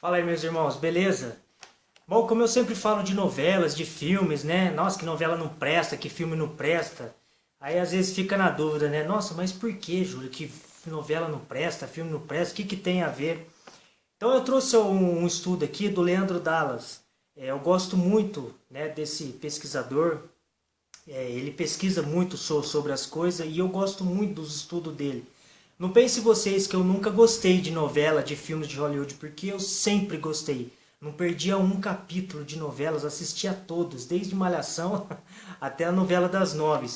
Fala aí, meus irmãos, beleza? Bom, como eu sempre falo de novelas, de filmes, né? Nossa, que novela não presta, que filme não presta. Aí às vezes fica na dúvida, né? Nossa, mas por que, Júlio, que novela não presta, filme não presta? O que que tem a ver? Então eu trouxe um estudo aqui do Leandro Dallas. Eu gosto muito, né, desse pesquisador. Ele pesquisa muito sobre as coisas e eu gosto muito dos estudos dele. Não pense vocês que eu nunca gostei de novela, de filmes de Hollywood, porque eu sempre gostei. Não perdia um capítulo de novelas, assistia a todos, desde Malhação até a novela das nove.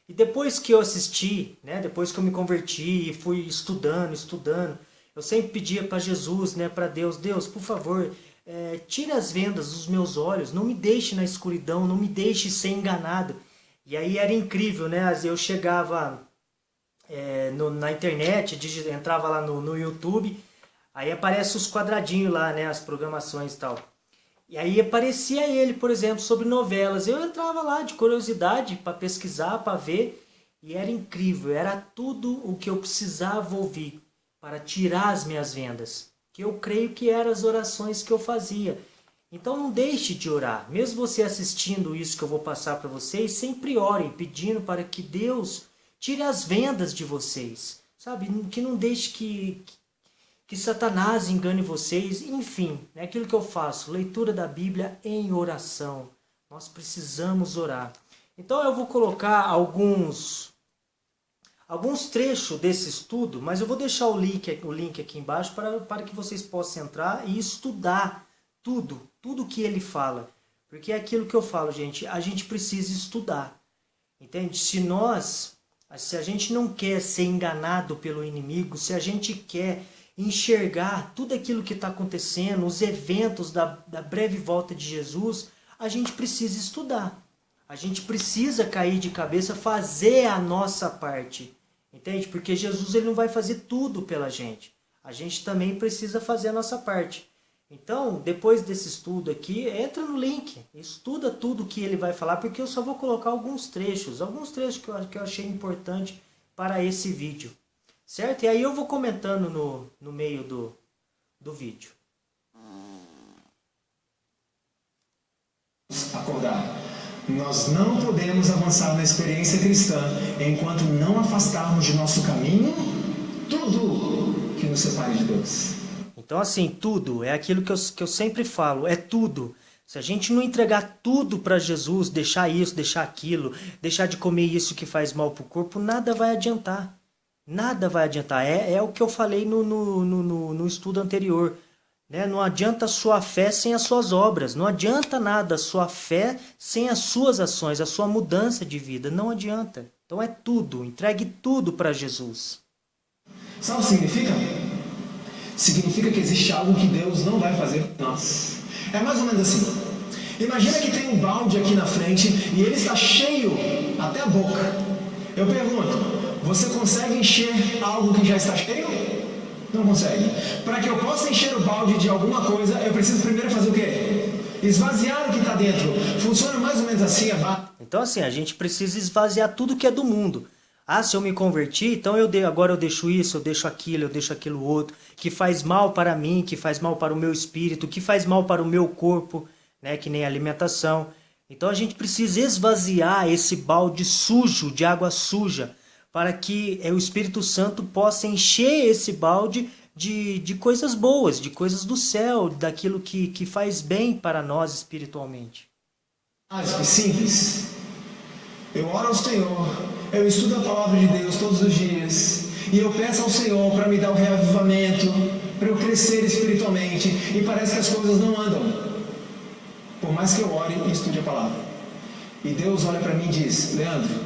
E depois que eu assisti, né, depois que eu me converti e fui estudando, eu sempre pedia para Jesus, né, para Deus, Deus, por favor, tire as vendas dos meus olhos, não me deixe na escuridão, não me deixe ser enganado. E aí era incrível, né? Eu chegava na internet, entrava lá no YouTube, aí aparece os quadradinhos lá, né? As programações e tal. E aí aparecia ele, por exemplo, sobre novelas. Eu entrava lá de curiosidade para pesquisar, para ver, e era incrível, era tudo o que eu precisava ouvir para tirar as minhas vendas, que eu creio que eram as orações que eu fazia. Então não deixe de orar, mesmo você assistindo isso que eu vou passar para vocês, sempre orem, pedindo para que Deus tire as vendas de vocês, sabe? Que não deixe que Satanás engane vocês, enfim, é aquilo que eu faço, leitura da Bíblia em oração. Nós precisamos orar. Então eu vou colocar alguns trechos desse estudo, mas eu vou deixar o link aqui embaixo para que vocês possam entrar e estudar tudo que ele fala. Porque é aquilo que eu falo, gente, a gente precisa estudar. Entende? Se a gente não quer ser enganado pelo inimigo, se a gente quer enxergar tudo aquilo que está acontecendo, os eventos da breve volta de Jesus, a gente precisa estudar. A gente precisa cair de cabeça, fazer a nossa parte. Entende? Porque Jesus ele não vai fazer tudo pela gente. A gente também precisa fazer a nossa parte. Então, depois desse estudo aqui, entra no link, estuda tudo que ele vai falar, porque eu só vou colocar alguns trechos que eu achei importante para esse vídeo. Certo? E aí eu vou comentando no meio do vídeo. Acordar. Nós não podemos avançar na experiência cristã enquanto não afastarmos de nosso caminho tudo que nos separe de Deus. Então, assim, tudo, é aquilo que eu sempre falo, é tudo. Se a gente não entregar tudo para Jesus, deixar isso, deixar aquilo, deixar de comer isso que faz mal para o corpo, nada vai adiantar. Nada vai adiantar. É o que eu falei no estudo anterior. Né? Não adianta a sua fé sem as suas obras. Não adianta nada a sua fé sem as suas ações, a sua mudança de vida. Não adianta. Então é tudo. Entregue tudo para Jesus. Sabe o que significa? Significa que existe algo que Deus não vai fazer por nós. É mais ou menos assim. Imagina que tem um balde aqui na frente e ele está cheio até a boca. Eu pergunto, você consegue encher algo que já está cheio? Não consegue. Para que eu possa encher o balde de alguma coisa, eu preciso primeiro fazer o quê? Esvaziar o que está dentro. Funciona mais ou menos assim. Então assim, a gente precisa esvaziar tudo que é do mundo. Ah, se eu me converti, então agora eu deixo isso, eu deixo aquilo outro, que faz mal para mim, que faz mal para o meu espírito, que faz mal para o meu corpo, né, que nem alimentação. Então a gente precisa esvaziar esse balde sujo, de água suja, para que o Espírito Santo possa encher esse balde de coisas boas, de coisas do céu, daquilo que faz bem para nós espiritualmente. Simples. Eu oro ao Senhor, eu estudo a palavra de Deus todos os dias, e eu peço ao Senhor para me dar o reavivamento, para eu crescer espiritualmente, e parece que as coisas não andam, por mais que eu ore e estude a palavra. E Deus olha para mim e diz, Leandro,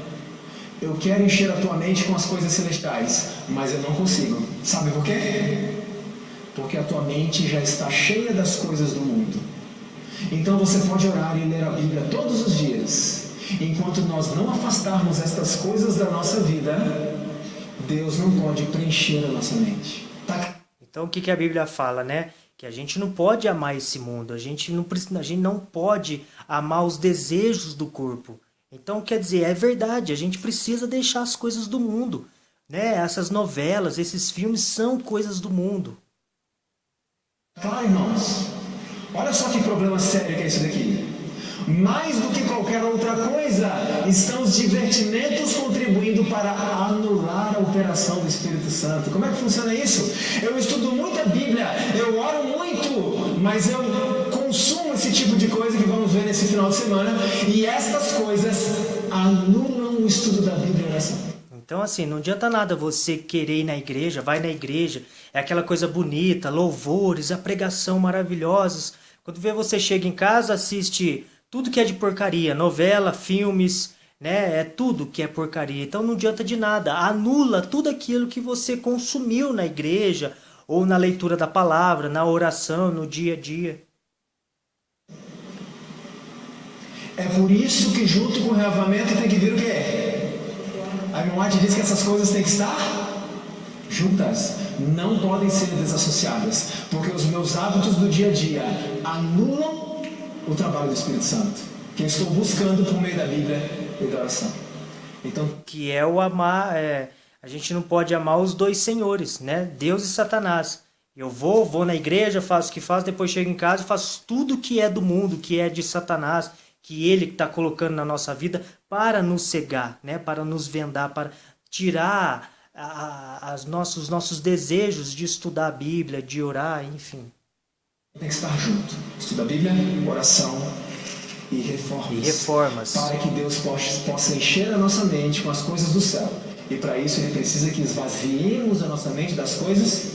eu quero encher a tua mente com as coisas celestiais, mas eu não consigo. Sabe por quê? Porque a tua mente já está cheia das coisas do mundo. Então você pode orar e ler a Bíblia todos os dias. Enquanto nós não afastarmos estas coisas da nossa vida, Deus não pode preencher a nossa mente. Então o que a Bíblia fala, né? Que a gente não pode amar esse mundo, a gente não pode amar os desejos do corpo. Então, quer dizer, é verdade, a gente precisa deixar as coisas do mundo. Né? Essas novelas, esses filmes são coisas do mundo. Claro, irmãos. Olha só que problema sério que é isso daqui. Mais do que qualquer outra coisa, estão os divertimentos contribuindo para anular a operação do Espírito Santo. Como é que funciona isso? Eu estudo muito a Bíblia, eu oro muito, mas eu consumo esse tipo de coisa que vamos ver nesse final de semana, e estas coisas anulam o estudo da Bíblia e a oração. Então, assim, não adianta nada você querer ir na igreja, vai na igreja, é aquela coisa bonita, louvores, a pregação maravilhosos. Quando vê, você chega em casa, assiste tudo que é de porcaria, novela, filmes, né? É tudo que é porcaria. Então não adianta de nada, anula tudo aquilo que você consumiu na igreja, ou na leitura da palavra, na oração, no dia a dia. É por isso que junto com o reavivamento tem que vir o quê? A minha mãe diz que essas coisas têm que estar juntas, não podem ser desassociadas, porque os meus hábitos do dia a dia anulam o trabalho do Espírito Santo, que eu estou buscando por meio da Bíblia e da oração. Então, que é o amar, a gente não pode amar os dois senhores, né? Deus e Satanás. Eu vou na igreja, faço o que faço, depois chego em casa e faço tudo que é do mundo, que é de Satanás, que ele está colocando na nossa vida para nos cegar, né? Para nos vendar, para tirar os nossos desejos de estudar a Bíblia, de orar, enfim. Tem que estar junto. Estuda a Bíblia, oração e reformas. Para que Deus possa encher a nossa mente com as coisas do céu. E para isso Ele precisa que esvaziemos a nossa mente das coisas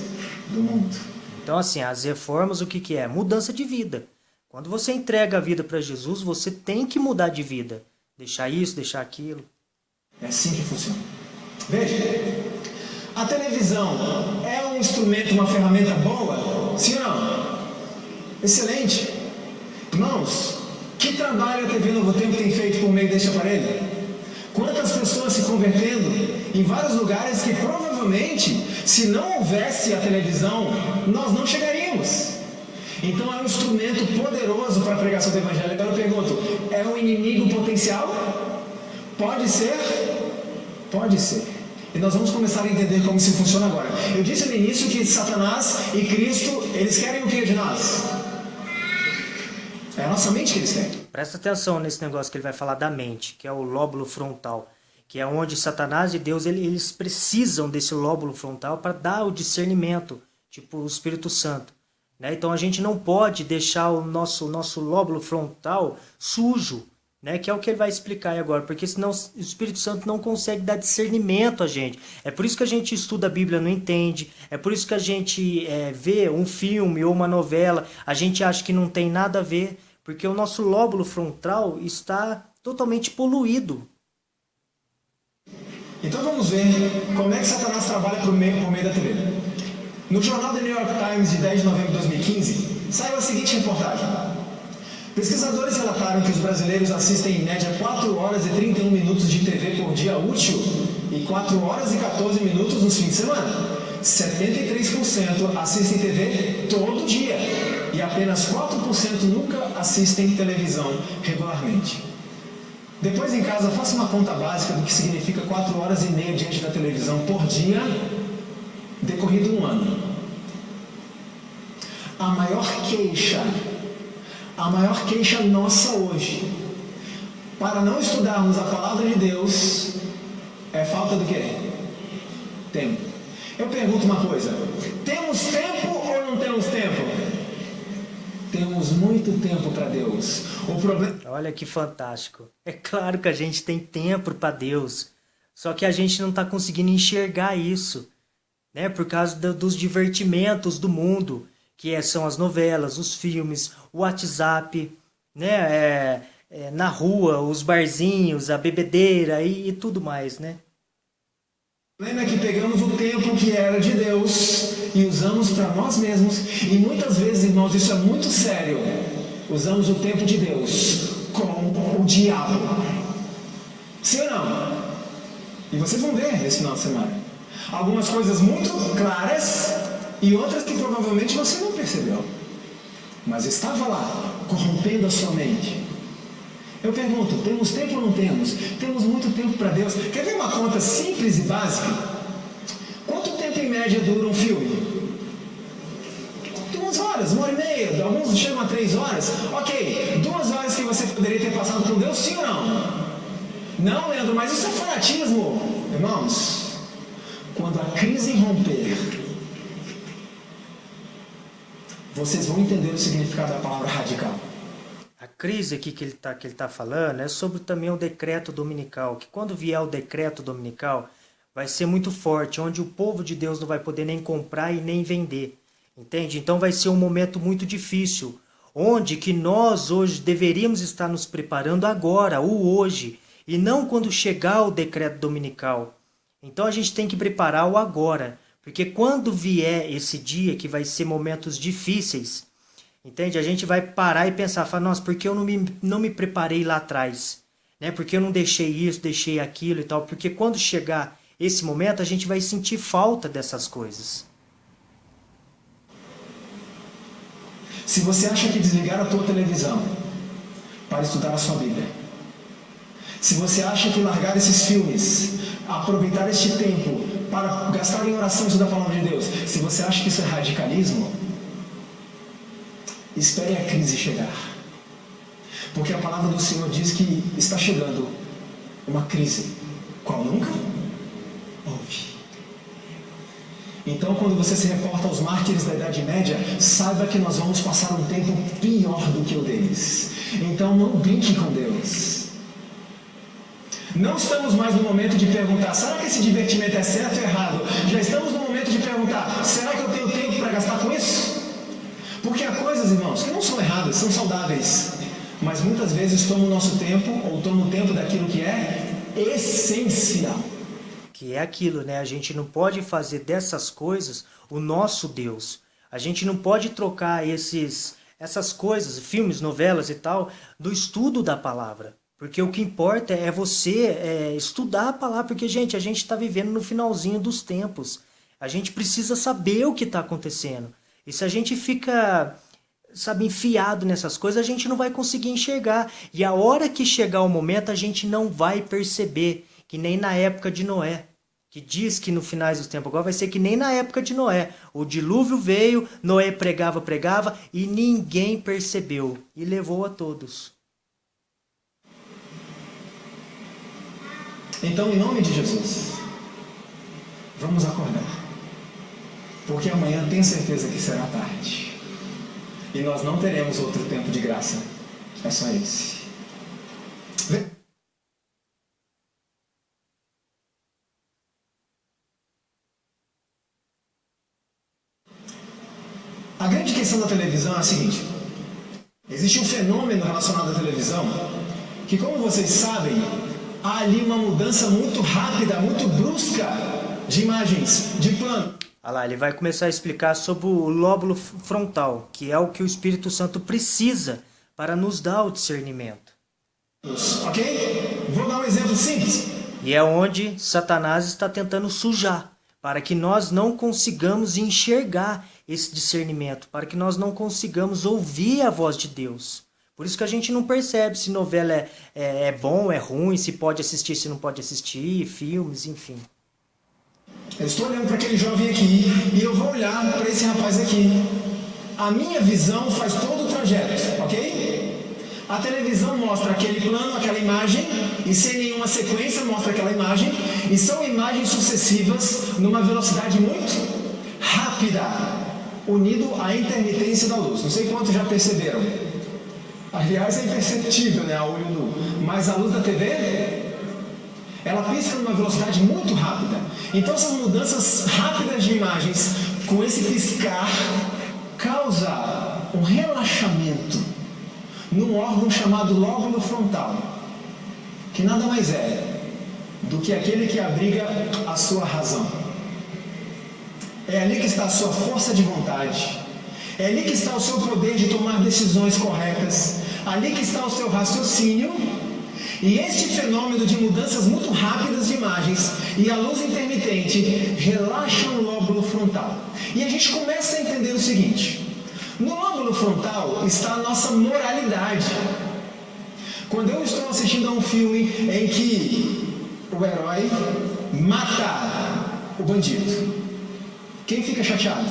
do mundo. Então, assim, as reformas, o que é? Mudança de vida. Quando você entrega a vida para Jesus, você tem que mudar de vida. Deixar isso, deixar aquilo. É assim que funciona. Veja, a televisão é um instrumento, uma ferramenta boa? Sim ou não? Excelente. Irmãos, que trabalho a TV Novo Tempo tem feito por meio deste aparelho? Quantas pessoas se convertendo em vários lugares que provavelmente, se não houvesse a televisão, nós não chegaríamos. Então é um instrumento poderoso para a pregação do Evangelho. Agora eu pergunto, é um inimigo potencial? Pode ser? Pode ser. E nós vamos começar a entender como isso funciona agora. Eu disse no início que Satanás e Cristo, eles querem o que de nós? É a nossa mente que eles querem. Presta atenção nesse negócio que ele vai falar da mente, que é o lóbulo frontal, que é onde Satanás e Deus eles precisam desse lóbulo frontal para dar o discernimento, tipo o Espírito Santo. Né? Então a gente não pode deixar o nosso lóbulo frontal sujo, né? Que é o que ele vai explicar aí agora, porque senão o Espírito Santo não consegue dar discernimento a gente. É por isso que a gente estuda a Bíblia, não entende, é por isso que a gente vê um filme ou uma novela, a gente acha que não tem nada a ver, porque o nosso lóbulo frontal está totalmente poluído. Então vamos ver como é que Satanás trabalha por meio da TV. No jornal The New York Times de 10 de novembro de 2015, saiu a seguinte reportagem. Pesquisadores relataram que os brasileiros assistem em média 4 horas e 31 minutos de TV por dia útil e 4 horas e 14 minutos nos fins de semana. 73% assistem TV todo dia e apenas 4% nunca assistem televisão regularmente. Depois em casa, faça uma conta básica do que significa 4 horas e meia diante da televisão por dia, decorrido um ano. A maior queixa nossa hoje, para não estudarmos a palavra de Deus, é falta do quê? Tempo. Eu pergunto uma coisa, temos tempo ou não temos tempo? Temos muito tempo para Deus. O problema... Olha que fantástico. É claro que a gente tem tempo para Deus, só que a gente não está conseguindo enxergar isso, né? Por causa dos divertimentos do mundo, que são as novelas, os filmes, o WhatsApp, né? Na rua, os barzinhos, a bebedeira e tudo mais, né? O problema é que pegamos o tempo que era de Deus e usamos para nós mesmos, e muitas vezes, irmãos, isso é muito sério, usamos o tempo de Deus com o diabo. Sim ou não? E vocês vão ver nesse final de semana algumas coisas muito claras e outras que provavelmente você não percebeu, mas estava lá, corrompendo a sua mente. Eu pergunto, temos tempo ou não temos? Temos muito tempo para Deus. Quer ver uma conta simples e básica? Quanto tempo em média dura um filme? algumas horas, 1h30, alguns chegam a 3 horas. Ok, 2 horas que você poderia ter passado com Deus, sim ou não? Não, Leandro, mas isso é fanatismo. Irmãos, quando a crise romper, vocês vão entender o significado da palavra radical. A crise aqui que ele tá falando é sobre também o decreto dominical, que quando vier o decreto dominical vai ser muito forte, onde o povo de Deus não vai poder nem comprar e nem vender, entende? Então vai ser um momento muito difícil, onde que nós hoje deveríamos estar nos preparando agora, o hoje, e não quando chegar o decreto dominical. Então a gente tem que preparar o agora, porque quando vier esse dia que vai ser momentos difíceis, entende? A gente vai parar e pensar, falar, nossa, por que eu não me preparei lá atrás? Né? Porque eu não deixei isso, deixei aquilo e tal. Porque quando chegar esse momento, a gente vai sentir falta dessas coisas. Se você acha que desligar a tua televisão para estudar a sua Bíblia, se você acha que largar esses filmes, aproveitar este tempo para gastar em oração e estudar a palavra de Deus, se você acha que isso é radicalismo, espere a crise chegar. Porque a palavra do Senhor diz que está chegando uma crise, qual nunca houve. Então, quando você se reporta aos mártires da Idade Média, saiba que nós vamos passar um tempo pior do que o deles. Então, não brinque com Deus. Não estamos mais no momento de perguntar, será que esse divertimento é certo ou errado? Já estamos no momento de perguntar, será que eu tenho tempo para gastar com isso? Porque há coisas, irmãos, que não são erradas, são saudáveis, mas muitas vezes tomam o nosso tempo, ou tomam o tempo daquilo que é essencial. Que é aquilo, né? A gente não pode fazer dessas coisas o nosso Deus. A gente não pode trocar essas coisas, filmes, novelas e tal, do estudo da palavra. Porque o que importa é você estudar a palavra, porque, gente, a gente está vivendo no finalzinho dos tempos. A gente precisa saber o que está acontecendo. E se a gente fica, sabe, enfiado nessas coisas, a gente não vai conseguir enxergar. E a hora que chegar o momento, a gente não vai perceber. Que nem na época de Noé. Que diz que no finais dos tempos agora vai ser que nem na época de Noé. O dilúvio veio, Noé pregava e ninguém percebeu. E levou a todos. Então, em nome de Jesus, vamos acordar. Porque amanhã tenho certeza que será tarde. E nós não teremos outro tempo de graça. É só esse. A grande questão da televisão é a seguinte. Existe um fenômeno relacionado à televisão que, como vocês sabem, há ali uma mudança muito rápida, muito brusca de imagens, de plano. Olha lá, ele vai começar a explicar sobre o lóbulo frontal, que é o que o Espírito Santo precisa para nos dar o discernimento. Ok? Vou dar um exemplo simples. E é onde Satanás está tentando sujar, para que nós não consigamos enxergar esse discernimento, para que nós não consigamos ouvir a voz de Deus. Por isso que a gente não percebe se novela é bom, é ruim, se pode assistir, se não pode assistir, filmes, enfim. Eu estou olhando para aquele jovem aqui e eu vou olhar para esse rapaz aqui. A minha visão faz todo o trajeto, ok? A televisão mostra aquele plano, aquela imagem, e sem nenhuma sequência mostra aquela imagem, e são imagens sucessivas numa velocidade muito rápida, unido à intermitência da luz. Não sei quantos já perceberam. Aliás, é imperceptível, né, a olho nu. Mas a luz da TV, ela pisca numa velocidade muito rápida. Então, essas mudanças rápidas de imagens, com esse piscar, causa um relaxamento num órgão chamado lóbulo frontal, que nada mais é do que aquele que abriga a sua razão. É ali que está a sua força de vontade. É ali que está o seu poder de tomar decisões corretas. Ali que está o seu raciocínio. E este fenômeno de mudanças muito rápidas de imagens e a luz intermitente relaxam o lóbulo frontal. E a gente começa a entender o seguinte. No lóbulo frontal está a nossa moralidade. Quando eu estou assistindo a um filme em que o herói mata o bandido, quem fica chateado?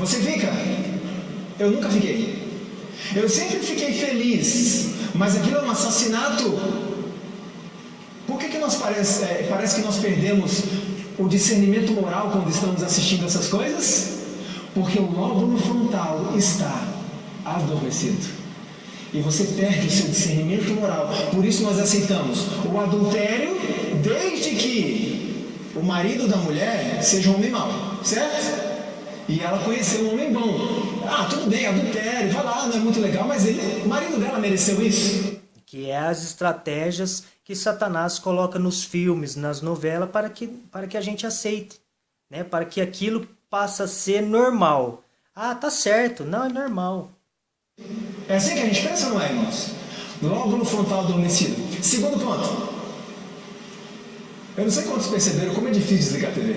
Você fica? Eu nunca fiquei. Eu sempre fiquei feliz, mas aquilo é um assassinato. Por que parece que nós perdemos o discernimento moral quando estamos assistindo essas coisas? Porque o lóbulo frontal está adormecido. E você perde o seu discernimento moral. Por isso nós aceitamos o adultério, desde que o marido da mulher seja um homem mau, certo? E ela conheceu um homem bom. Ah, tudo bem, adultério, vai lá, não é muito legal, mas o marido dela mereceu isso? Que é as estratégias que Satanás coloca nos filmes, nas novelas, para que a gente aceite, né? Para que aquilo passe a ser normal. Ah, tá certo, não, é normal. É assim que a gente pensa, não é, irmãos? Lóbulo frontal adormecido. Segundo ponto. Eu não sei quantos perceberam como é difícil desligar a TV.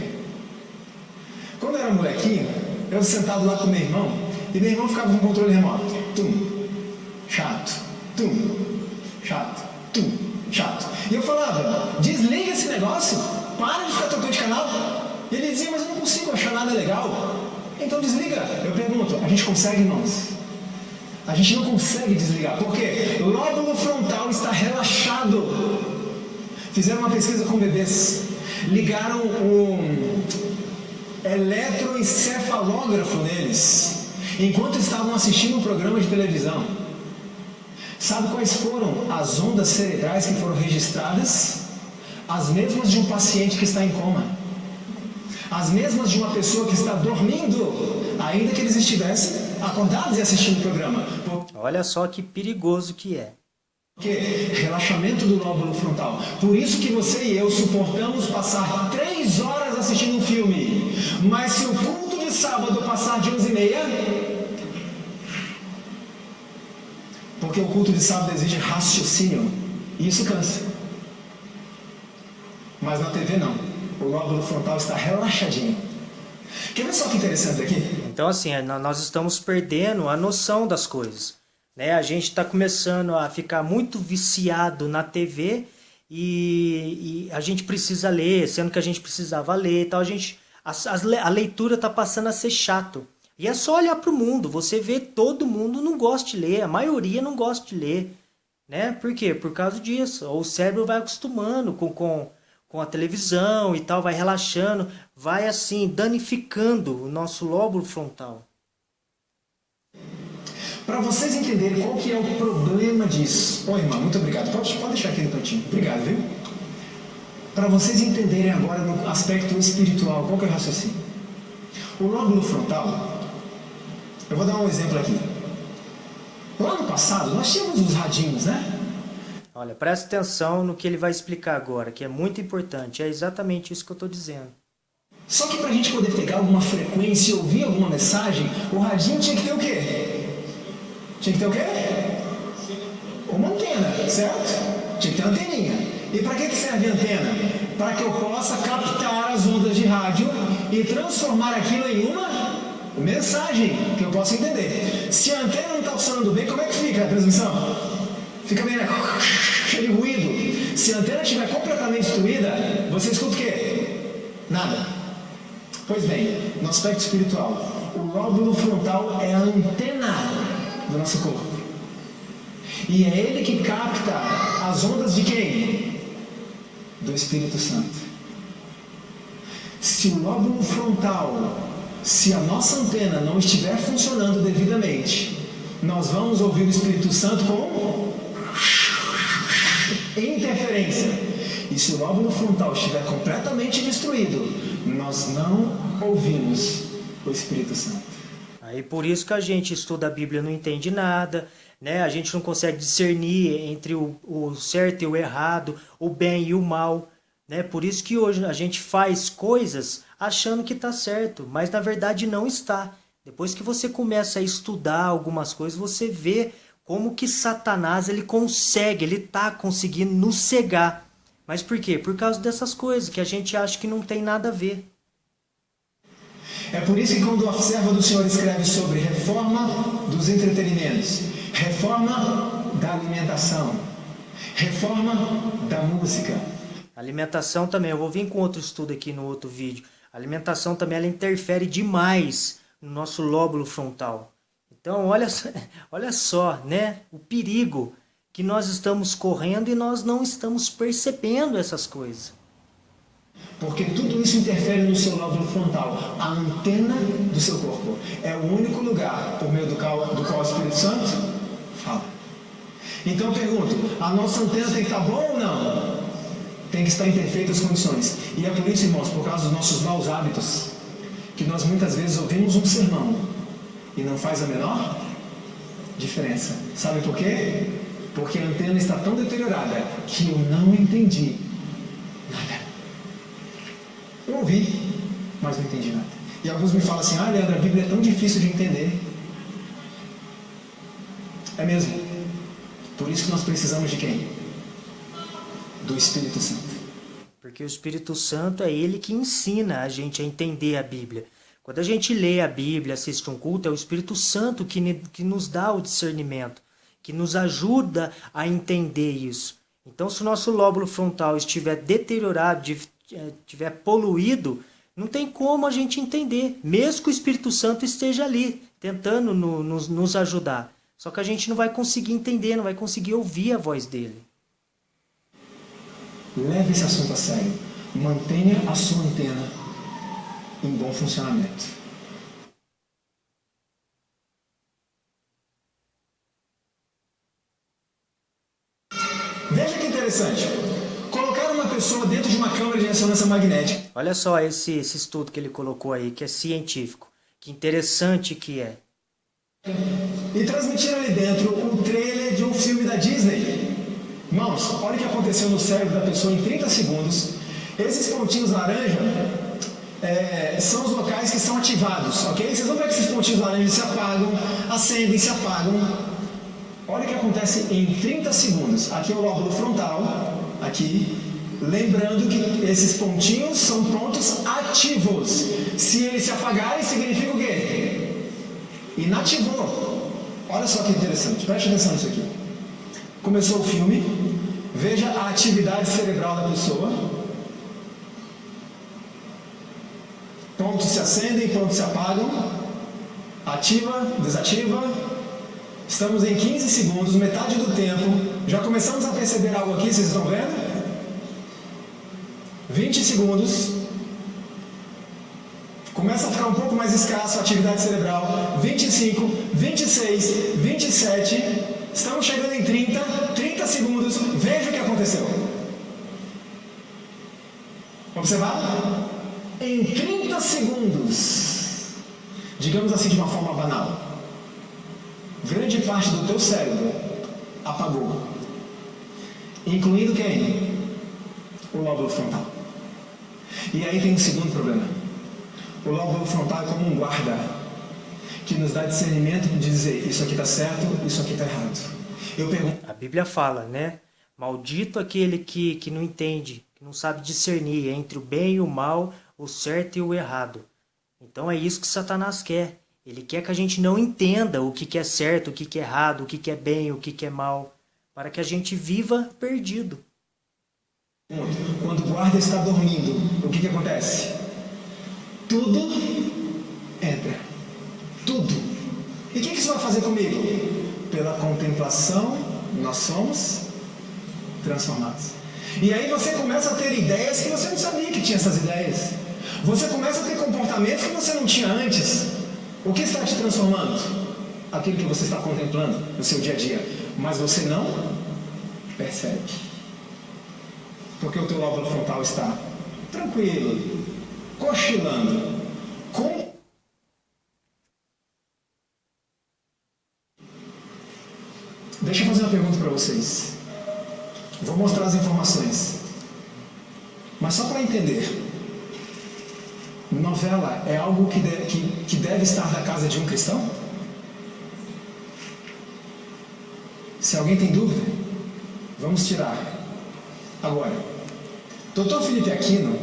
Quando eu era molequinho, eu sentado lá com meu irmão, e meu irmão ficava com o controle remoto. Tum, chato, tum, chato, tum, chato. E eu falava, desliga esse negócio, para de ficar trocando de canal. E ele dizia, mas eu não consigo achar nada legal. Então desliga. Eu pergunto, a gente consegue, irmãos? A gente não consegue desligar, porque o lóbulo frontal está relaxado. Fizeram uma pesquisa com bebês, ligaram um eletroencefalógrafo neles, enquanto estavam assistindo um programa de televisão. Sabe quais foram as ondas cerebrais que foram registradas? As mesmas de um paciente que está em coma. As mesmas de uma pessoa que está dormindo, ainda que eles estivessem acordados e assistindo o programa. Olha só que perigoso que é. Porque relaxamento do lóbulo frontal. Por isso que você e eu suportamos passar 3 horas assistindo um filme. Mas se o culto de sábado passar de 11h30, porque o culto de sábado exige raciocínio, e isso cansa. Mas na TV não. O lóbulo frontal está relaxadinho. Quer ver só que interessante aqui? Então assim, nós estamos perdendo a noção das coisas, né? A gente está começando a ficar muito viciado na TV e a gente precisa ler, sendo que a gente precisava ler e tal. A leitura está passando a ser chato. E é só olhar para o mundo, você vê todo mundo não gosta de ler, a maioria não gosta de ler, né? Por quê? Por causa disso. O cérebro vai acostumando com a televisão e tal, vai relaxando, vai assim, danificando o nosso lóbulo frontal. Para vocês entenderem qual que é o problema disso. Oi, irmã, muito obrigado. Pode deixar aqui no cantinho. Obrigado, viu? Para vocês entenderem agora no aspecto espiritual, qual que é o raciocínio? O lóbulo frontal, eu vou dar um exemplo aqui. Lá no passado, nós tínhamos os radinhos, né? Olha, presta atenção no que ele vai explicar agora, que é muito importante. É exatamente isso que eu estou dizendo. Só que para a gente poder pegar alguma frequência e ouvir alguma mensagem, o radinho tinha que ter o quê? Tinha que ter o quê? Uma antena, certo? Tinha que ter uma anteninha. E para que serve a antena? Para que eu possa captar as ondas de rádio e transformar aquilo em uma mensagem que eu possa entender. Se a antena não está funcionando bem, como é que fica a transmissão? Fica bem, né? Cheio de ruído. Se a antena estiver completamente destruída, você escuta o quê? Nada. Pois bem, no aspecto espiritual, o lóbulo frontal é a antena do nosso corpo. E é ele que capta as ondas de quem? Do Espírito Santo. Se o lóbulo frontal, se a nossa antena não estiver funcionando devidamente, nós vamos ouvir o Espírito Santo com interferência. E se o lóbulo frontal estiver completamente destruído, nós não ouvimos o Espírito Santo. Aí por isso que a gente estuda a Bíblia e não entende nada, né? A gente não consegue discernir entre o certo e o errado, o bem e o mal, né? Por isso que hoje a gente faz coisas achando que está certo, mas na verdade não está. Depois que você começa a estudar algumas coisas, você vê como que Satanás ele está conseguindo nos cegar. Mas por quê? Por causa dessas coisas que a gente acha que não tem nada a ver. É por isso que quando a serva do Senhor escreve sobre reforma dos entretenimentos, reforma da alimentação, reforma da música. Alimentação também, eu vou vir com outro estudo aqui no outro vídeo. A alimentação também ela interfere demais no nosso lóbulo frontal. Então, olha só, né, o perigo que nós estamos correndo e nós não estamos percebendo essas coisas. Porque tudo isso interfere no seu lóbulo frontal, a antena do seu corpo. É o único lugar por meio do qual o Espírito Santo fala. Então eu pergunto, a nossa antena tem que estar boa ou não? Tem que estar em perfeitas condições. E é por isso, irmãos, por causa dos nossos maus hábitos, que nós muitas vezes ouvimos um sermão e não faz a menor diferença. Sabe por quê? Porque a antena está tão deteriorada que eu não entendi nada. Eu ouvi, mas não entendi nada. E alguns me falam assim, Leandro, a Bíblia é tão difícil de entender. É mesmo. Por isso que nós precisamos de quem? Do Espírito Santo. Porque o Espírito Santo é ele que ensina a gente a entender a Bíblia. Quando a gente lê a Bíblia, assiste um culto, é o Espírito Santo que nos dá o discernimento, que nos ajuda a entender isso. Então, se o nosso lóbulo frontal estiver deteriorado, estiver poluído, não tem como a gente entender, mesmo que o Espírito Santo esteja ali, tentando nos ajudar. Só que a gente não vai conseguir entender, não vai conseguir ouvir a voz dele. Leve esse assunto a sério. Mantenha a sua antena em bom funcionamento. Veja que interessante. Colocaram uma pessoa dentro de uma câmara de ressonância magnética. Olha só esse estudo que ele colocou aí, que é científico. Que interessante que é. E transmitiram ali dentro um trailer de um filme da Disney. Irmãos, olha o que aconteceu no cérebro da pessoa em 30 segundos. Esses pontinhos laranja são os locais que são ativados, ok? Vocês vão ver que esses pontinhos laranjas se apagam, acendem, se apagam. Olha o que acontece em 30 segundos. Aqui é o lóbulo frontal, aqui. Lembrando que esses pontinhos são pontos ativos. Se eles se apagarem, significa o quê? Inativou. Olha só que interessante, preste atenção nisso aqui. Começou o filme, veja a atividade cerebral da pessoa. Pontos se acendem, pontos se apagam. Ativa, desativa. Estamos em 15 segundos, metade do tempo. Já começamos a perceber algo aqui, vocês estão vendo? 20 segundos. Começa a ficar um pouco mais escasso a atividade cerebral. 25, 26, 27. Estamos chegando em 30 segundos. Veja o que aconteceu. Observar? Em 30 segundos, digamos assim de uma forma banal, grande parte do teu cérebro apagou. Incluindo quem? O lóbulo frontal. E aí tem um segundo problema. O lóbulo frontal é como um guarda que nos dá discernimento de dizer isso aqui está certo, isso aqui está errado. Eu pergunto... A Bíblia fala, né? Maldito aquele que não entende, que não sabe discernir entre o bem e o mal, o certo e o errado. Então é isso que Satanás quer. Ele quer que a gente não entenda o que é certo, o que é errado, o que é bem, o que é mal, para que a gente viva perdido. Quando o guarda está dormindo, o que acontece? Tudo entra. Tudo. E o que isso vai fazer comigo? Pela contemplação, nós somos transformados. E aí você começa a ter ideias que você não sabia que tinha essas ideias. Você começa a ter comportamentos que você não tinha antes. O que está te transformando? Aquilo que você está contemplando no seu dia a dia. Mas você não percebe. Porque o teu lóbulo frontal está tranquilo, cochilando, Deixa eu fazer uma pergunta para vocês. Vou mostrar as informações. Mas só para entender. Novela é algo que deve estar na casa de um cristão? Se alguém tem dúvida, vamos tirar. Agora, Dr. Felipe Aquino,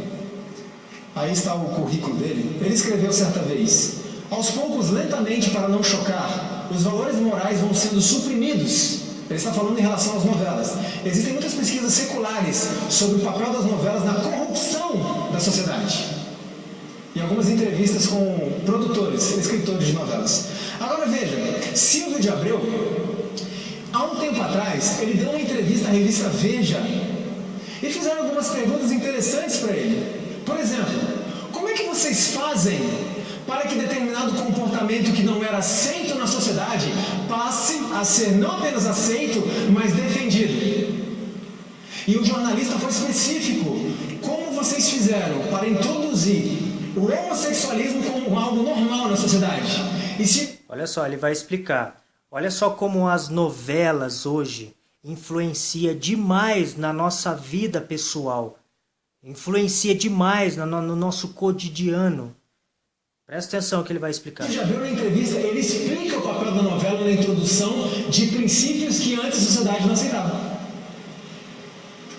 aí está o currículo dele, ele escreveu certa vez: aos poucos, lentamente, para não chocar, os valores morais vão sendo suprimidos. Ele está falando em relação às novelas. Existem muitas pesquisas seculares sobre o papel das novelas na corrupção da sociedade. e algumas entrevistas com produtores, escritores de novelas. Agora veja, Silvio de Abreu, há um tempo atrás, ele deu uma entrevista à revista Veja e fizeram algumas perguntas interessantes para ele. Por exemplo, como é que vocês fazem para que determinado comportamento que não era aceito na sociedade passe a ser não apenas aceito, mas defendido? E o jornalista foi específico. Como vocês fizeram para introduzir o homossexualismo como algo normal na sociedade? Olha só, ele vai explicar. Olha só como as novelas hoje influenciam demais na nossa vida pessoal. Influencia demais no nosso cotidiano. Presta atenção que ele vai explicar. Você já viu na entrevista, ele explica o papel da novela na introdução de princípios que antes a sociedade não aceitava.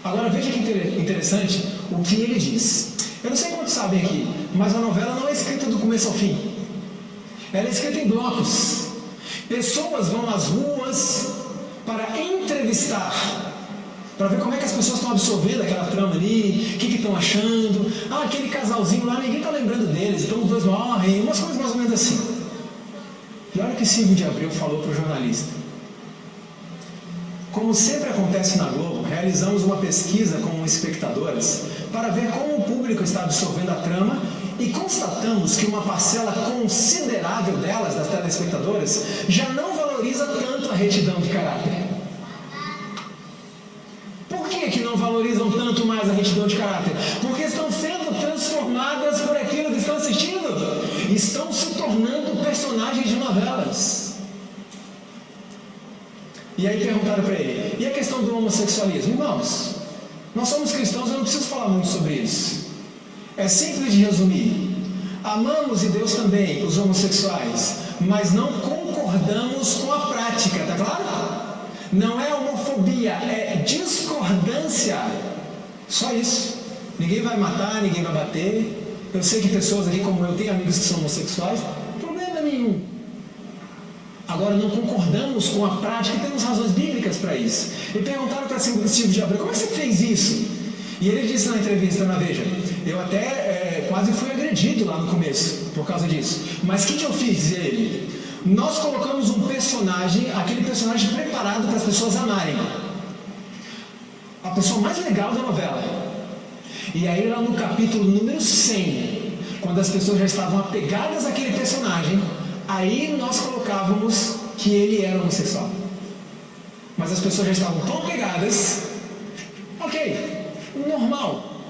Agora veja que interessante o que ele diz. Eu não sei quantos sabem aqui, mas a novela não é escrita do começo ao fim. Ela é escrita em blocos. Pessoas vão às ruas para entrevistar, para ver como é que as pessoas estão absorvendo aquela trama ali, o que estão achando. Ah, aquele casalzinho lá, ninguém está lembrando deles, então os dois morrem, umas coisas mais ou menos assim. E olha o que Silvio de Abreu falou para o jornalista. Como sempre acontece na Globo, realizamos uma pesquisa com espectadoras para ver como o público está absorvendo a trama e constatamos que uma parcela considerável delas, das telespectadoras, já não valoriza tanto a retidão de caráter. Por que não valorizam tanto mais a retidão de caráter? Porque estão sendo transformadas por aquilo que estão assistindo. Estão se tornando personagens de novelas. E aí perguntaram para ele, e a questão do homossexualismo? Irmãos, nós somos cristãos, eu não preciso falar muito sobre isso. É simples de resumir. Amamos, e Deus também, os homossexuais, mas não concordamos com a prática, tá claro? Não é homofobia, é discordância. Só isso. Ninguém vai matar, ninguém vai bater. Eu sei que pessoas aqui como eu têm amigos que são homossexuais, problema nenhum. Agora não concordamos com a prática e temos razões bíblicas para isso. E perguntaram para Silvio de Abreu, como é que você fez isso? E ele disse na entrevista na Veja, eu até quase fui agredido lá no começo por causa disso. Mas o que eu fiz? Diz ele, nós colocamos um personagem, aquele personagem preparado para as pessoas amarem. A pessoa mais legal da novela. E aí lá no capítulo número 100, quando as pessoas já estavam apegadas àquele personagem, aí nós colocávamos que ele era homossexual. Mas as pessoas já estavam tão apegadas, ok, normal.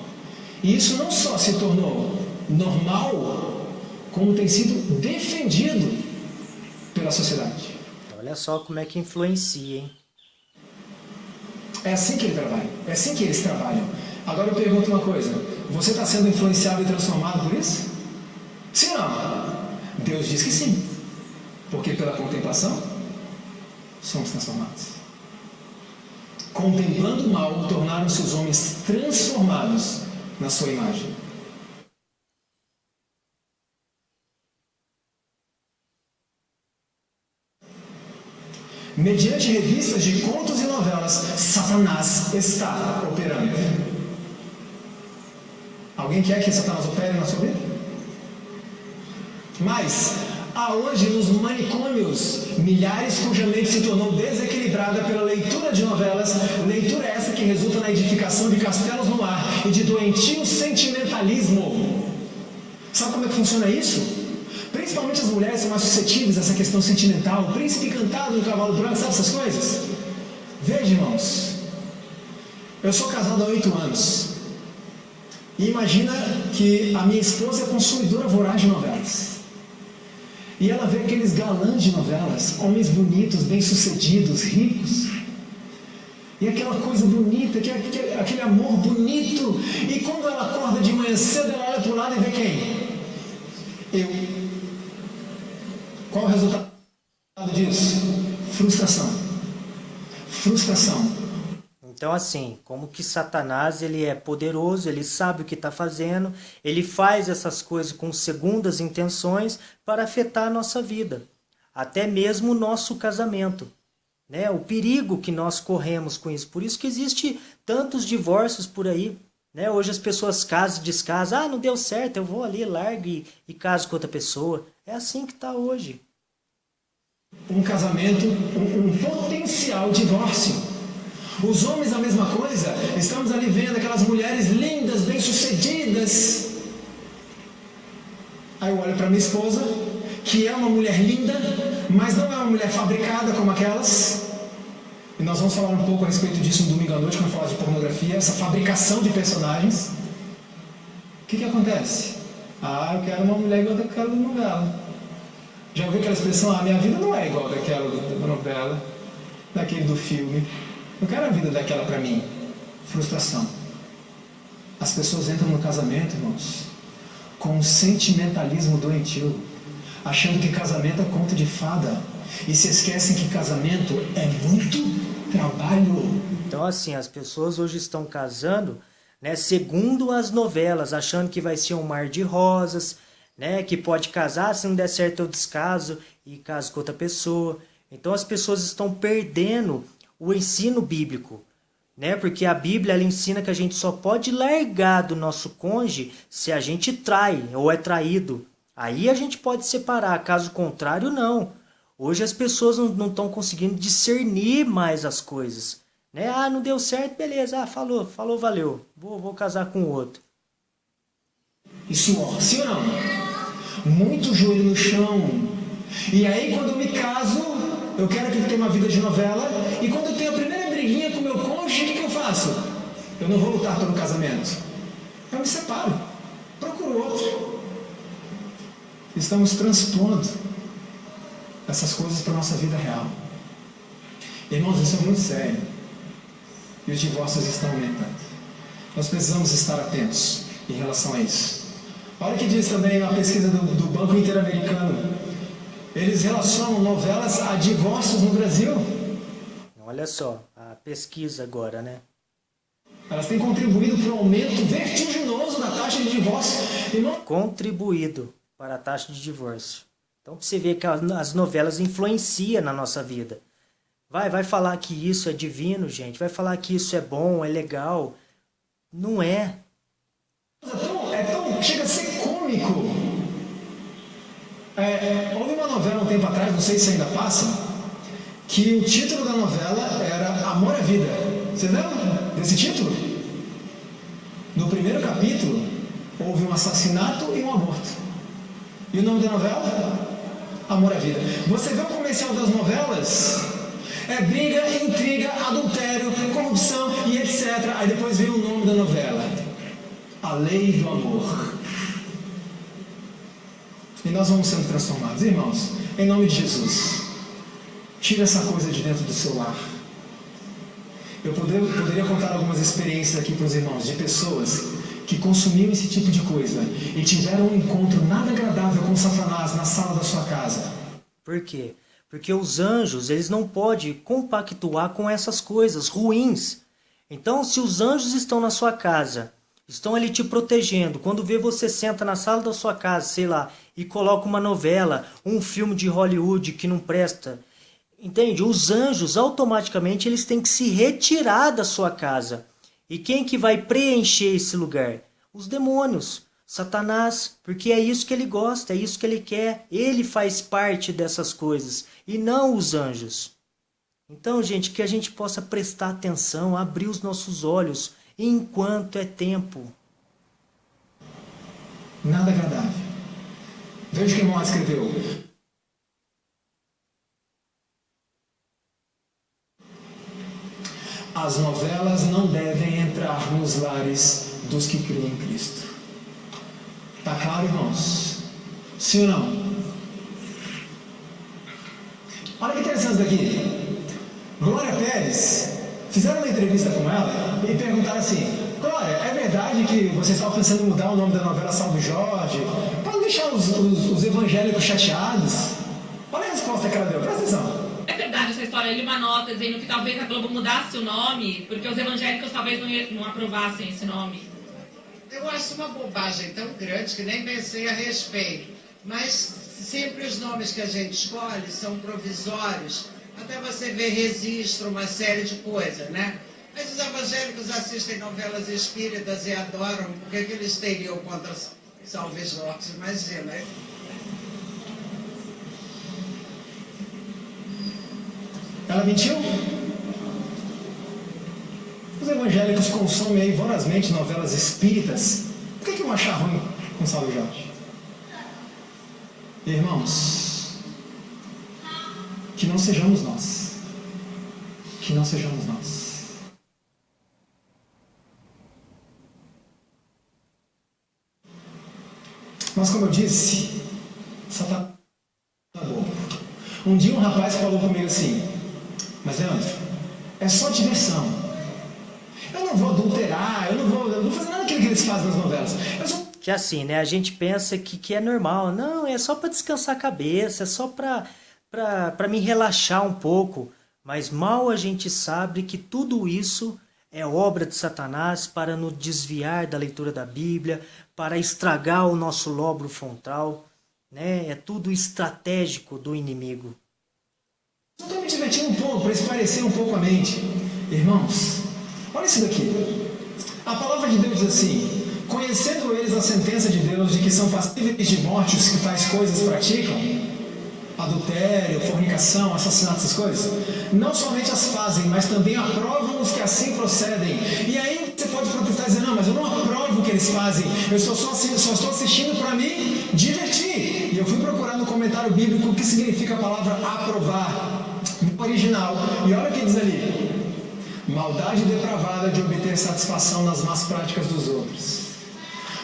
E isso não só se tornou normal, como tem sido defendido pela sociedade. Olha só como é que influencia, hein? É assim que ele trabalha, é assim que eles trabalham. Agora eu pergunto uma coisa, você está sendo influenciado e transformado por isso? Sim ou não? Deus diz que sim, porque pela contemplação somos transformados. Contemplando o mal, tornaram-se os homens transformados na sua imagem. Mediante revistas de contos e novelas, Satanás está operando. Alguém quer que Satanás opere na sua vida? Mas há hoje nos manicômios milhares cuja mente se tornou desequilibrada pela leitura de novelas, leitura essa que resulta na edificação de castelos no ar e de doentio sentimentalismo. Sabe como é que funciona isso? Principalmente as mulheres são mais suscetíveis a essa questão sentimental, o príncipe encantado no cavalo branco, sabe essas coisas? Veja, irmãos, eu sou casado há 8 anos e imagina que a minha esposa é consumidora voraz de novelas. E ela vê aqueles galãs de novelas, homens bonitos, bem-sucedidos, ricos. E aquela coisa bonita, aquele amor bonito. E quando ela acorda de manhã cedo, ela olha para o lado e vê quem? Eu. Qual o resultado disso? Frustração. Frustração. Então assim, como que Satanás ele é poderoso, ele sabe o que está fazendo, ele faz essas coisas com segundas intenções para afetar a nossa vida, até mesmo o nosso casamento, né? O perigo que nós corremos com isso, por isso que existe tantos divórcios por aí, Né? Hoje as pessoas casam e descasam. Ah, não deu certo, eu vou ali, largo e caso com outra pessoa. É assim que está hoje. Um casamento, um potencial divórcio. Os homens a mesma coisa. Estamos ali vendo aquelas mulheres lindas, bem-sucedidas. Aí eu olho para minha esposa, que é uma mulher linda, mas não é uma mulher fabricada como aquelas. E nós vamos falar um pouco a respeito disso no domingo à noite, quando falar de pornografia, essa fabricação de personagens. O que acontece? Ah, eu quero uma mulher igual daquela da novela. Já ouviu aquela expressão? Ah, minha vida não é igual daquela da novela, daquele do filme. Eu quero a vida daquela para mim. Frustração. As pessoas entram no casamento, irmãos, com um sentimentalismo doentio, achando que casamento é conto de fada, e se esquecem que casamento é muito trabalho. Então, assim, as pessoas hoje estão casando, né, segundo as novelas, achando que vai ser um mar de rosas, né, que pode casar, se não der certo eu descaso e caso com outra pessoa. Então as pessoas estão perdendo o ensino bíblico, né, porque a Bíblia ela ensina que a gente só pode largar do nosso cônjuge se a gente trai ou é traído. Aí a gente pode separar, caso contrário não. Hoje as pessoas não estão conseguindo discernir mais as coisas, né? Ah, não deu certo, beleza, ah, falou, valeu, vou casar com o outro. Isso, sim ou não? Muito joelho no chão. E aí quando eu me caso, eu quero que tenha uma vida de novela. E quando eu tenho a primeira briguinha com meu cônjuge, o que eu faço? Eu não vou lutar pelo casamento. Eu me separo. Procuro outro. Estamos transpondo essas coisas para a nossa vida real. Irmãos, isso é muito sério. E os divórcios estão aumentando. Nós precisamos estar atentos em relação a isso. Olha o que diz também a pesquisa do Banco Interamericano. Eles relacionam novelas a divórcios no Brasil. Olha só, a pesquisa agora, né? Elas têm contribuído para o aumento vertiginoso da taxa de divórcio. Contribuído para a taxa de divórcio. Então você vê que as novelas influenciam na nossa vida. Vai falar que isso é divino, gente. Vai falar que isso é bom, é legal. Não é. Chega a ser cômico. Houve uma novela um tempo atrás, não sei se ainda passa, que o título da novela era Amor à Vida. Vocês lembram desse título? No primeiro capítulo, houve um assassinato e um aborto. E o nome da novela? Amor à Vida. Você vê o comercial das novelas? É briga, intriga, adultério, corrupção e etc. Aí depois vem o nome da novela. A Lei do Amor. E nós vamos sendo transformados. Irmãos, em nome de Jesus, tira essa coisa de dentro do seu lar. Eu poderia contar algumas experiências aqui para os irmãos, de pessoas que consumiam esse tipo de coisa e tiveram um encontro nada agradável com Satanás na sala da sua casa. Por quê? Porque os anjos, eles não podem compactuar com essas coisas ruins. Então, se os anjos estão na sua casa, estão ali te protegendo, quando vê você senta na sala da sua casa, sei lá, e coloca uma novela, um filme de Hollywood que não presta, entende? Os anjos, automaticamente, eles têm que se retirar da sua casa. E quem que vai preencher esse lugar? Os demônios, Satanás, porque é isso que ele gosta, é isso que ele quer. Ele faz parte dessas coisas, e não os anjos. Então, gente, que a gente possa prestar atenção, abrir os nossos olhos, enquanto é tempo. Nada agradável. Veja o que Moá escreveu. As novelas não devem entrar nos lares dos que criam em Cristo. Tá claro, irmãos? Sim ou não? Olha que interessante isso daqui. Glória Pérez, fizeram uma entrevista com ela e perguntaram assim: Glória, é verdade que você estava pensando em mudar o nome da novela Salve Jorge para não deixar os evangélicos chateados? Olha a resposta que ela deu, presta atenção. É verdade essa história, ele uma nota dizendo que talvez a Globo mudasse o nome, porque os evangélicos talvez não aprovassem esse nome. Eu acho uma bobagem tão grande que nem pensei a respeito. Mas sempre os nomes que a gente escolhe são provisórios, até você ver registro, uma série de coisas, né? Mas os evangélicos assistem novelas espíritas e adoram. O que, é que eles teriam contra Salve Jorge? Imagina, hein? Ela mentiu? Os evangélicos consomem aí vorazmente novelas espíritas. Por que vão achar ruim com Salve Jorge? Irmãos, que não sejamos nós. Que não sejamos nós. Mas como eu disse, Satanás é bobo. Um dia um rapaz falou comigo assim: mas Leandro, é só diversão. Eu não vou adulterar, eu não vou fazer nada daquilo que eles fazem nas novelas. Que assim, né? A gente pensa que é normal. Não, é só para descansar a cabeça, é só para me relaxar um pouco. Mas mal a gente sabe que tudo isso é obra de Satanás para nos desviar da leitura da Bíblia, para estragar o nosso lóbulo frontal, né? É tudo estratégico do inimigo. Eu estou me divertindo um pouco, para esclarecer um pouco a mente. Irmãos, olha isso daqui. A palavra de Deus diz assim: conhecendo eles a sentença de Deus de que são passíveis de morte os que tais coisas praticam, adultério, fornicação, assassinato, essas coisas, não somente as fazem, mas também aprovam os que assim procedem. E aí você pode protestar e dizer: não, mas eu não aprovo o que eles fazem, eu só estou assistindo para me divertir. E eu fui procurar no comentário bíblico o que significa a palavra aprovar, no original, e olha o que diz ali: maldade depravada de obter satisfação nas más práticas dos outros.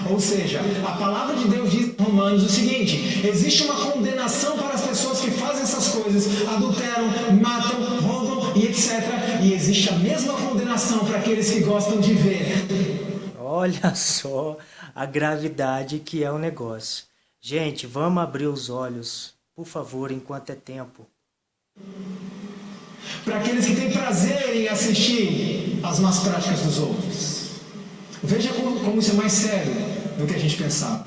Ou seja, a palavra de Deus diz em Romanos o seguinte: existe uma condenação para as pessoas que fazem essas coisas, adulteram, matam, roubam e etc. E existe a mesma condenação para aqueles que gostam de ver. Olha só a gravidade que é o negócio. Gente, vamos abrir os olhos, por favor, enquanto é tempo. Para aqueles que têm prazer em assistir às más práticas dos outros. Veja como isso é mais sério do que a gente pensava.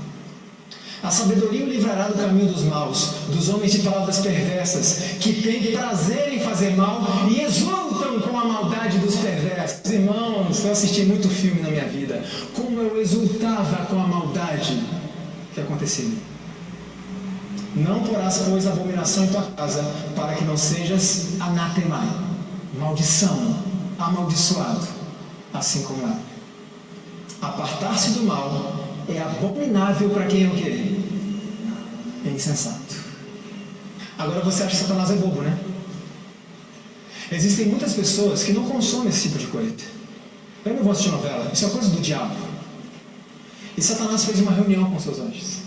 A sabedoria o livrará do caminho dos maus, dos homens de palavras perversas, que têm prazer em fazer mal e exultam com a maldade dos perversos. Irmãos, eu assisti muito filme na minha vida. Como eu exultava com a maldade que acontecia. Não porás, pois, abominação em tua casa, para que não sejas anatemai, maldição, amaldiçoado, assim como é. Apartar-se do mal é abominável para quem é o quê? É insensato. Agora você acha que Satanás é bobo, né? Existem muitas pessoas que não consomem esse tipo de coisa. Eu não vou assistir novela, isso é coisa do diabo. E Satanás fez uma reunião com seus anjos.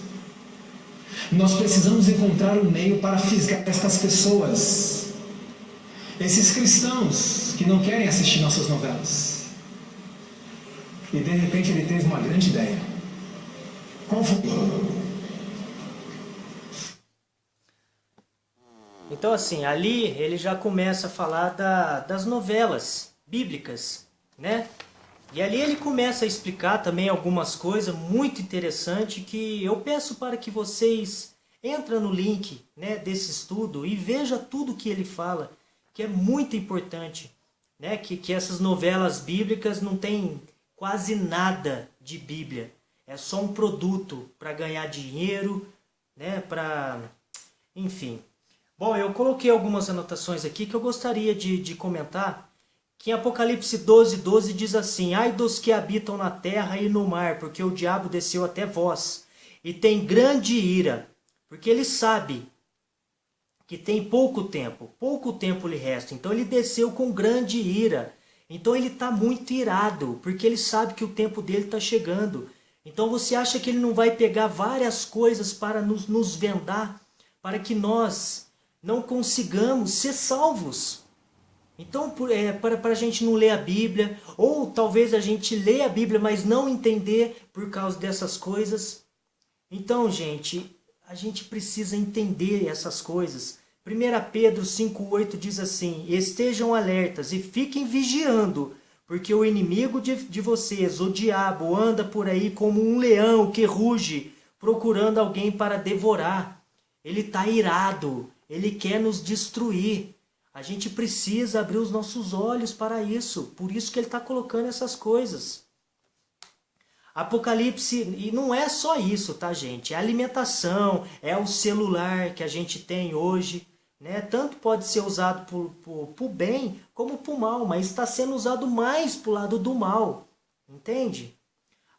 Nós precisamos encontrar um meio para fisgar estas pessoas. Esses cristãos que não querem assistir nossas novelas. E de repente ele teve uma grande ideia. Qual foi? Então assim, ali ele já começa a falar das novelas bíblicas, né? E ali ele começa a explicar também algumas coisas muito interessantes que eu peço para que vocês entrem no link, né, desse estudo e vejam tudo que ele fala, que é muito importante, né? Que essas novelas bíblicas não tem quase nada de Bíblia. É só um produto para ganhar dinheiro, né? Enfim. Bom, eu coloquei algumas anotações aqui que eu gostaria de comentar. Que em Apocalipse 12:12 diz assim: ai dos que habitam na terra e no mar, porque o diabo desceu até vós, e tem grande ira, porque ele sabe que tem pouco tempo lhe resta. Então ele desceu com grande ira. Então ele está muito irado, porque ele sabe que o tempo dele está chegando. Então você acha que ele não vai pegar várias coisas para nos vendar, para que nós não consigamos ser salvos? Então, para a gente não ler a Bíblia, ou talvez a gente lê a Bíblia, mas não entender por causa dessas coisas. Então, gente, a gente precisa entender essas coisas. 1 Pedro 5,8 diz assim: estejam alertas e fiquem vigiando, porque o inimigo de vocês, o diabo, anda por aí como um leão que ruge, procurando alguém para devorar. Ele está irado, ele quer nos destruir. A gente precisa abrir os nossos olhos para isso. Por isso que ele está colocando essas coisas. Apocalipse, e não é só isso, tá, gente? É a alimentação, é o celular que a gente tem hoje, né? Tanto pode ser usado para o bem como para o mal, mas está sendo usado mais para o lado do mal, entende?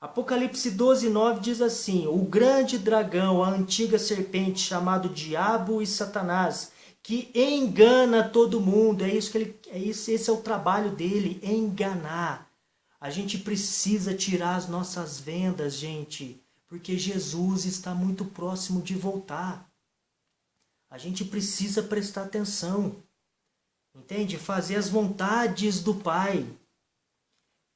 Apocalipse 12:9 diz assim: o grande dragão, a antiga serpente, chamado Diabo e Satanás, que engana todo mundo. Esse é o trabalho dele, enganar. A gente precisa tirar as nossas vendas, gente, porque Jesus está muito próximo de voltar. A gente precisa prestar atenção, entende? Fazer as vontades do Pai.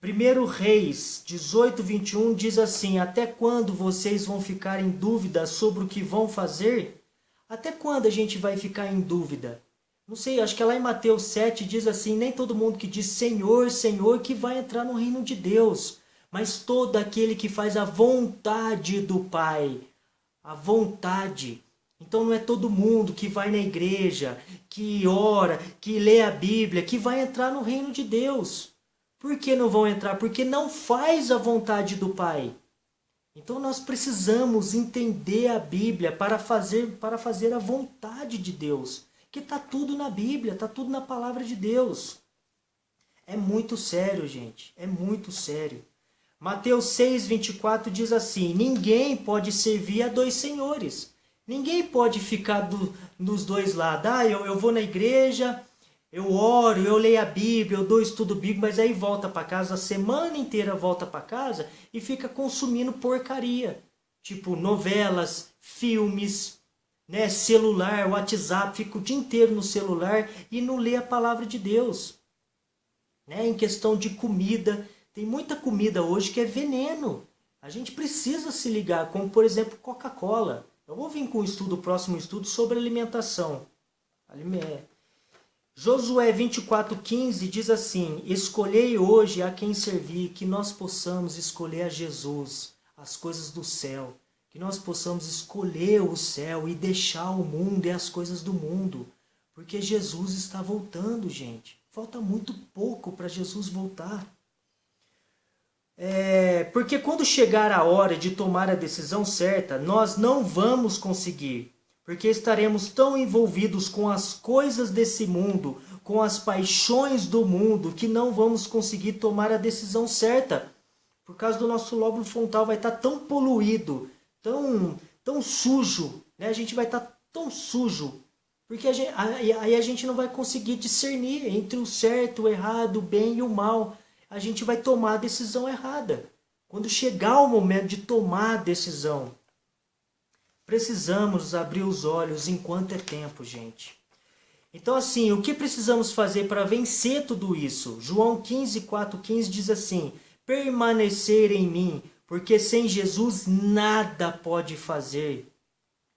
1 Reis 18:21 diz assim: até quando vocês vão ficar em dúvida sobre o que vão fazer? Até quando a gente vai ficar em dúvida? Não sei, acho que lá em Mateus 7 diz assim: nem todo mundo que diz Senhor, Senhor que vai entrar no reino de Deus, mas todo aquele que faz a vontade do Pai. A vontade. Então não é todo mundo que vai na igreja, que ora, que lê a Bíblia, que vai entrar no reino de Deus. Por que não vão entrar? Porque não faz a vontade do Pai. Então nós precisamos entender a Bíblia para fazer a vontade de Deus. Que está tudo na Bíblia, está tudo na palavra de Deus. É muito sério, gente. É muito sério. Mateus 6:24 diz assim: ninguém pode servir a dois senhores. Ninguém pode ficar nos dois lados. Eu vou na igreja, eu oro, eu leio a Bíblia, eu dou estudo bíblico, mas aí volta para casa, a semana inteira volta para casa e fica consumindo porcaria. Tipo novelas, filmes, né, celular, WhatsApp, fica o dia inteiro no celular e não lê a palavra de Deus. Né? Em questão de comida, tem muita comida hoje que é veneno. A gente precisa se ligar, como por exemplo Coca-Cola. Eu vou vir com o próximo estudo sobre alimentação. Josué 24:15 diz assim: escolhei hoje a quem servir, que nós possamos escolher a Jesus, as coisas do céu. Que nós possamos escolher o céu e deixar o mundo e as coisas do mundo. Porque Jesus está voltando, gente. Falta muito pouco para Jesus voltar. Porque quando chegar a hora de tomar a decisão certa, nós não vamos conseguir. Porque estaremos tão envolvidos com as coisas desse mundo, com as paixões do mundo, que não vamos conseguir tomar a decisão certa. Por causa do nosso lóbulo frontal vai estar tão poluído, tão sujo, né? A gente vai estar tão sujo, porque aí a gente não vai conseguir discernir entre o certo, o errado, o bem e o mal. A gente vai tomar a decisão errada. Quando chegar o momento de tomar a decisão, precisamos abrir os olhos enquanto é tempo, gente. Então assim, o que precisamos fazer para vencer tudo isso? João 4:15 diz assim: permanecer em mim, porque sem Jesus nada pode fazer.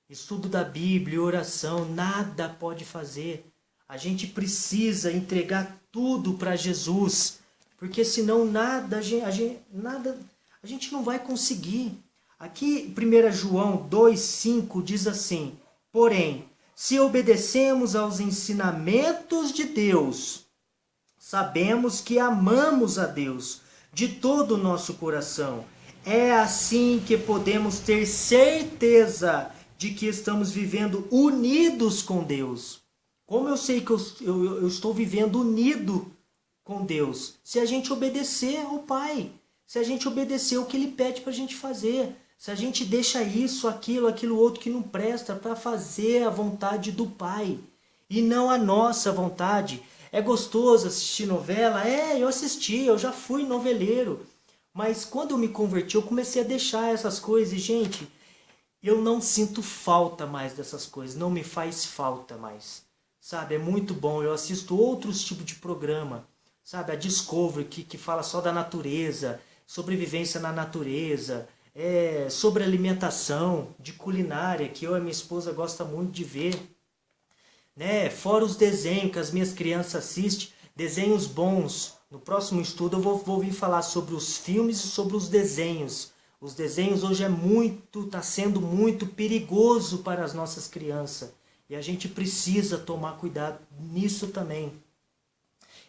Estudo da Bíblia, oração, nada pode fazer. A gente precisa entregar tudo para Jesus, porque senão a gente não vai conseguir. Aqui 1 João 2:5 diz assim: porém, se obedecemos aos ensinamentos de Deus, sabemos que amamos a Deus de todo o nosso coração. É assim que podemos ter certeza de que estamos vivendo unidos com Deus. Como eu sei que eu estou vivendo unido com Deus? Se a gente obedecer ao Pai, se a gente obedecer o que Ele pede para a gente fazer, se a gente deixa isso, aquilo outro que não presta para fazer a vontade do Pai e não a nossa vontade. É gostoso assistir novela? Eu assisti, eu já fui noveleiro. Mas quando eu me converti, eu comecei a deixar essas coisas. E, gente, eu não sinto falta mais dessas coisas. Não me faz falta mais. Sabe, é muito bom. Eu assisto outros tipos de programa. Sabe, a Discovery, que fala só da natureza, sobrevivência na natureza, sobre alimentação, de culinária, que eu e minha esposa gosta muito de ver. Né? Fora os desenhos que as minhas crianças assistem, desenhos bons. No próximo estudo eu vou vir falar sobre os filmes e sobre os desenhos. Os desenhos hoje está sendo muito perigoso para as nossas crianças. E a gente precisa tomar cuidado nisso também.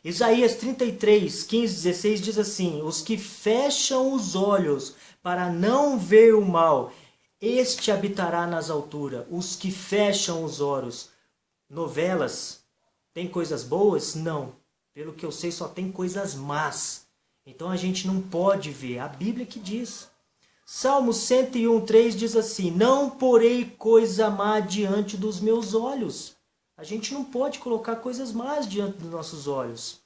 Isaías 33, 15, 16 diz assim: os que fecham os olhos para não ver o mal, este habitará nas alturas. Os que fecham os olhos. Novelas, tem coisas boas? Não. Pelo que eu sei, só tem coisas más. Então a gente não pode ver. A Bíblia que diz. Salmo 101, 3 diz assim: não porei coisa má diante dos meus olhos. A gente não pode colocar coisas más diante dos nossos olhos.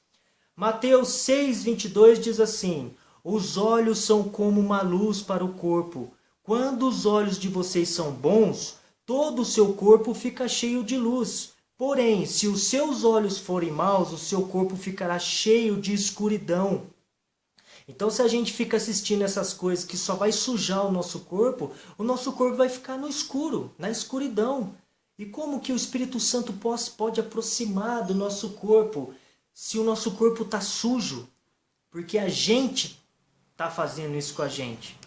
Mateus 6, 22 diz assim: os olhos são como uma luz para o corpo. Quando os olhos de vocês são bons, todo o seu corpo fica cheio de luz. Porém, se os seus olhos forem maus, o seu corpo ficará cheio de escuridão. Então, se a gente fica assistindo essas coisas que só vai sujar o nosso corpo vai ficar no escuro, na escuridão. E como que o Espírito Santo pode aproximar do nosso corpo se o nosso corpo está sujo? Porque a gente está fazendo isso com a gente.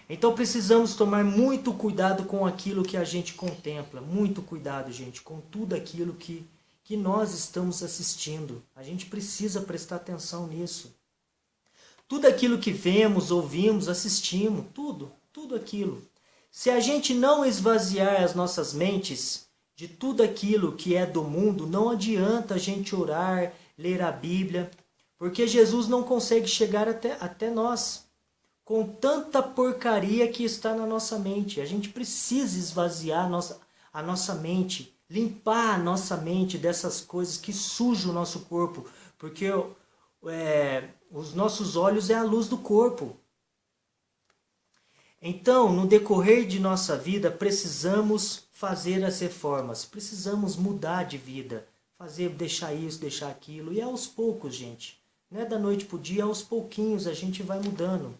Então precisamos tomar muito cuidado com aquilo que a gente contempla. Muito cuidado, gente, com tudo aquilo que nós estamos assistindo. A gente precisa prestar atenção nisso. Tudo aquilo que vemos, ouvimos, assistimos, tudo aquilo. Se a gente não esvaziar as nossas mentes de tudo aquilo que é do mundo, não adianta a gente orar, ler a Bíblia, porque Jesus não consegue chegar até nós com tanta porcaria que está na nossa mente. A gente precisa esvaziar a nossa mente, limpar a nossa mente dessas coisas que sujam o nosso corpo, porque os nossos olhos é a luz do corpo. Então, no decorrer de nossa vida, precisamos fazer as reformas, precisamos mudar de vida, deixar isso, deixar aquilo, e aos poucos, gente. Não é da noite para o dia, aos pouquinhos a gente vai mudando.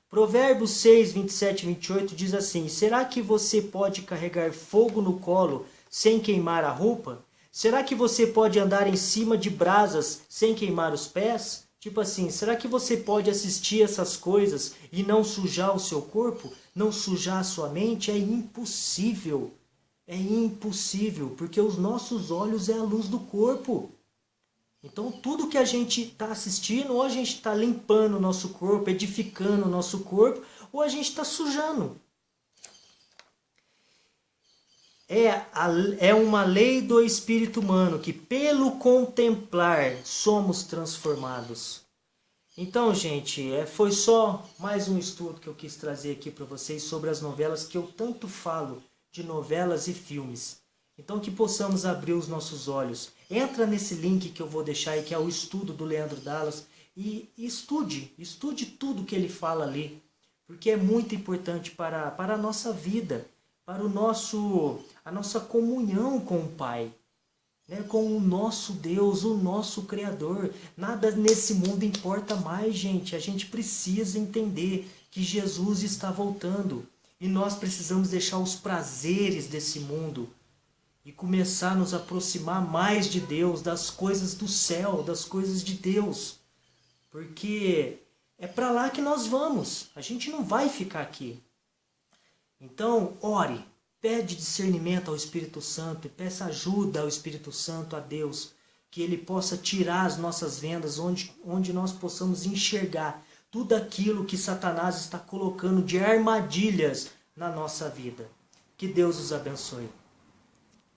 Provérbios 6, 27 e 28 diz assim: será que você pode carregar fogo no colo sem queimar a roupa? Será que você pode andar em cima de brasas sem queimar os pés? Tipo assim, será que você pode assistir essas coisas e não sujar o seu corpo? Não sujar a sua mente? É impossível. É impossível, porque os nossos olhos é a luz do corpo. Então tudo que a gente está assistindo, ou a gente está limpando o nosso corpo, edificando o nosso corpo, ou a gente está sujando. É uma lei do espírito humano que pelo contemplar somos transformados. Então, gente, foi só mais um estudo que eu quis trazer aqui para vocês sobre as novelas que eu tanto falo, de novelas e filmes. Então que possamos abrir os nossos olhos. Entra nesse link que eu vou deixar aí, que é o estudo do Leandro Dallas, e estude tudo que ele fala ali, porque é muito importante para a nossa vida, para a nossa comunhão com o Pai, né? Com o nosso Deus, o nosso Criador. Nada nesse mundo importa mais, gente. A gente precisa entender que Jesus está voltando, e nós precisamos deixar os prazeres desse mundo e começar a nos aproximar mais de Deus, das coisas do céu, das coisas de Deus. Porque é para lá que nós vamos. A gente não vai ficar aqui. Então, ore, pede discernimento ao Espírito Santo, e peça ajuda ao Espírito Santo, a Deus, que Ele possa tirar as nossas vendas, onde nós possamos enxergar tudo aquilo que Satanás está colocando de armadilhas na nossa vida. Que Deus os abençoe.